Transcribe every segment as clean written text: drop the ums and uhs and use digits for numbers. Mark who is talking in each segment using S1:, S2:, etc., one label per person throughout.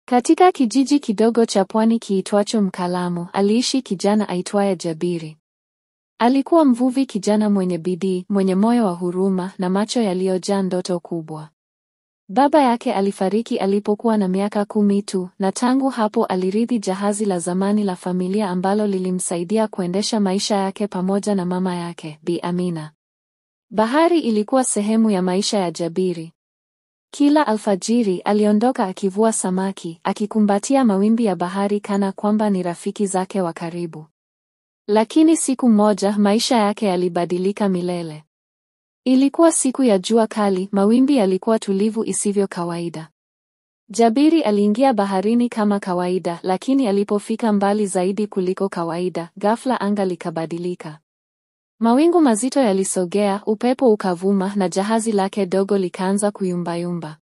S1: Katika kijiji kidogo cha pwani kiitwacho Mkalamu, aliishi kijana aitwaye Jabiri. Alikuwa mvuvi, kijana mwenye bidii, mwenye moyo wa huruma na macho yaliyojaa ndoto kubwa. Baba yake alifariki alipokuwa na miaka 10 tu, na tangu hapo alirithi jahazi la zamani la familia ambalo lilimsaidia kuendesha maisha yake pamoja na mama yake, Bi Amina. Bahari ilikuwa sehemu ya maisha ya Jabiri. Kila alfajiri aliondoka akivua samaki, akikumbatia mawimbi ya bahari kana kwamba ni rafiki zake wa karibu. Lakini siku moja maisha yake yalibadilika milele. Ilikuwa siku ya jua kali, mawimbi yalikuwa tulivu isivyo kawaida. Jabiri aliingia baharini kama kawaida, lakini alipofika mbali zaidi kuliko kawaida, ghafla anga likabadilika. Mawingu mazito yalisogea, upepo ukavuma na jahazi lake dogo likaanza kuyumbayumba.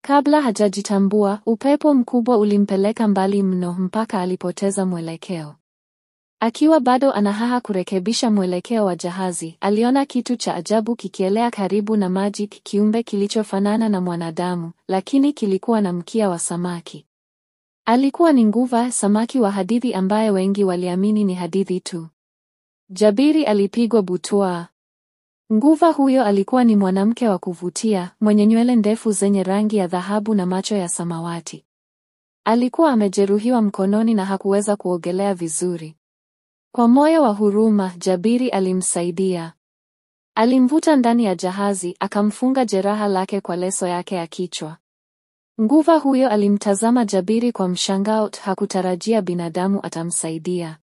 S1: Kabla hajajitambua, upepo mkubwa ulimpeleka mbali mno mpaka alipoteza mwelekeo. Akiwa bado anahaha kurekebisha mwelekeo wa jahazi, aliona kitu cha ajabu kikielea karibu na maji, kiumbe kilichofanana na mwanadamu, lakini kilikuwa na mkia wa samaki. Alikuwa ni nguva, samaki wa hadithi ambaye wengi waliamini ni hadithi tu. Jabiri alipigwa butwaa. Nguva huyo alikuwa ni mwanamke wa kuvutia, mwenye nywele ndefu zenye rangi ya dhahabu na macho ya samawati. Alikuwa amejeruhiwa mkononi na hakuweza kuogelea vizuri. Kwa moyo wa huruma, Jabiri alimsaidia. Alimvuta ndani ya jahazi, akamfunga jeraha lake kwa leso yake ya kichwa. Nguva huyo alimtazama Jabiri kwa mshangao, hakutarajia binadamu atamsaidia.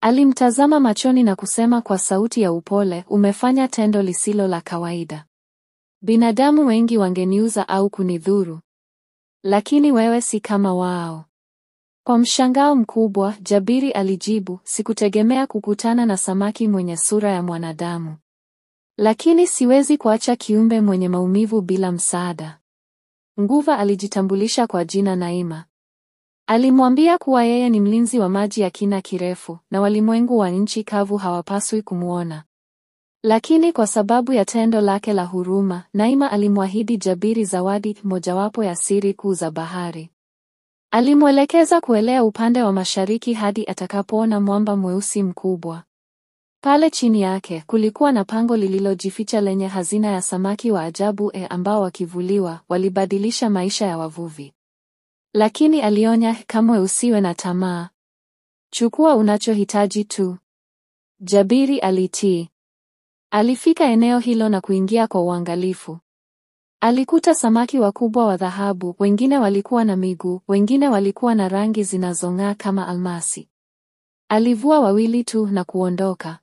S1: Alimtazama machoni na kusema kwa sauti ya upole, umefanya tendo lisilo la kawaida. Binadamu wengi wangeniuza au kunidhuru, lakini wewe si kama wao. Kwa mshangao mkubwa, Jabiri alijibu, sikutegemea kukutana na samaki mwenye sura ya mwanadamu. Lakini siwezi kuacha kiumbe mwenye maumivu bila msaada. Nguva alijitambulisha kwa jina Naima. Alimwambia kuwa yeye ni mlinzi wa maji ya kina kirefu, na walimwengu wa nchi kavu hawapaswi kumuona. Lakini kwa sababu ya tendo lake la huruma, Naima alimwahidi Jabiri zawadi, mojawapo ya siri kuu za bahari. Alimwelekeza kuelea upande wa mashariki hadi atakapoona mwamba mweusi mkubwa. Pale chini yake kulikuwa na pango lililojificha lenye hazina ya samaki wa ajabu ambao wakivuliwa walibadilisha maisha ya wavuvi. Lakini alionya, kamwe usiwe na tamaa. Chukua unachohitaji tu. Jabiri alitii. Alifika eneo hilo na kuingia kwa uangalifu. Alikuta samaki wakubwa wa dhahabu, wengine walikuwa na miguu, wengine walikuwa na rangi zinazong'aa kama almasi. Alivua 2 tu na kuondoka.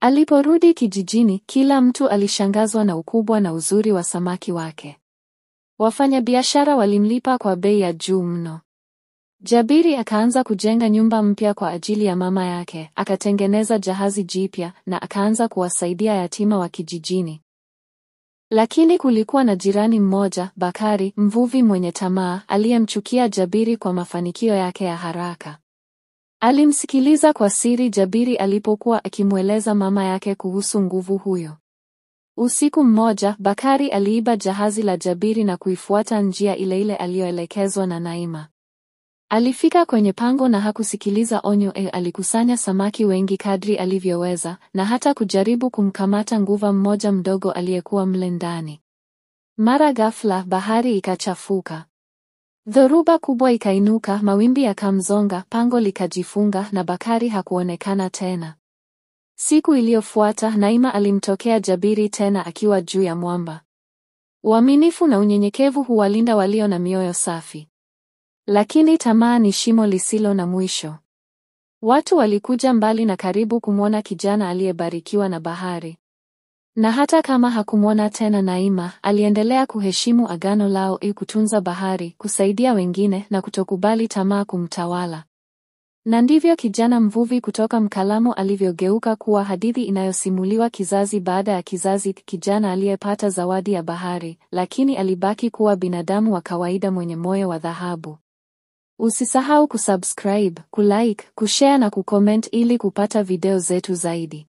S1: Aliporudi kijijini, kila mtu alishangazwa na ukubwa na uzuri wa samaki wake. Wafanyabiashara walimlipa kwa bei ya juu mno. Jabiri akaanza kujenga nyumba mpya kwa ajili ya mama yake, akatengeneza jahazi jipya na akaanza kuwasaidia yatima wa kijijini. Lakini kulikuwa na jirani mmoja, Bakari, mvuvi mwenye tamaa, aliyemchukia Jabiri kwa mafanikio yake ya haraka. Alimsikiliza kwa siri Jabiri alipokuwa akimweleza mama yake kuhusu nguvu huyo. Usiku mmoja, Bakari aliiba jahazi la Jabiri na kuifuata njia ile ile aliyoelekezwa na Naima. Alifika kwenye pango na hakusikiliza onyo. Alikusanya samaki wengi kadri alivyoweza, na hata kujaribu kumkamata nguva mmoja mdogo aliyekuwa mle ndani. Mara ghafla, bahari ikachafuka. Dhoruba kubwa ikainuka, mawimbi yakamzonga, pango likajifunga na Bakari hakuonekana tena. Siku iliyofuata, Naima alimtokea Jabiri tena akiwa juu ya mwamba. Uaminifu na unyenyekevu huwalinda walio na mioyo safi. Lakini tamaa ni shimo lisilo na mwisho. Watu walikuja mbali na karibu kumwona kijana aliyebarikiwa na bahari. Na hata kama hakumwona tena Naima, aliendelea kuheshimu agano lao kutunza bahari, kusaidia wengine na kutokubali tamaa kumtawala. Na ndivyo kijana mvuvi kutoka Mkalamu alivyogeuka kuwa hadithi inayosimuliwa kizazi baada ya kizazi, kijana aliyepata zawadi ya bahari, lakini alibaki kuwa binadamu wa kawaida mwenye moyo wa dhahabu. Usisahau kusubscribe, kulike, kushare na kucomment ili kupata video zetu zaidi.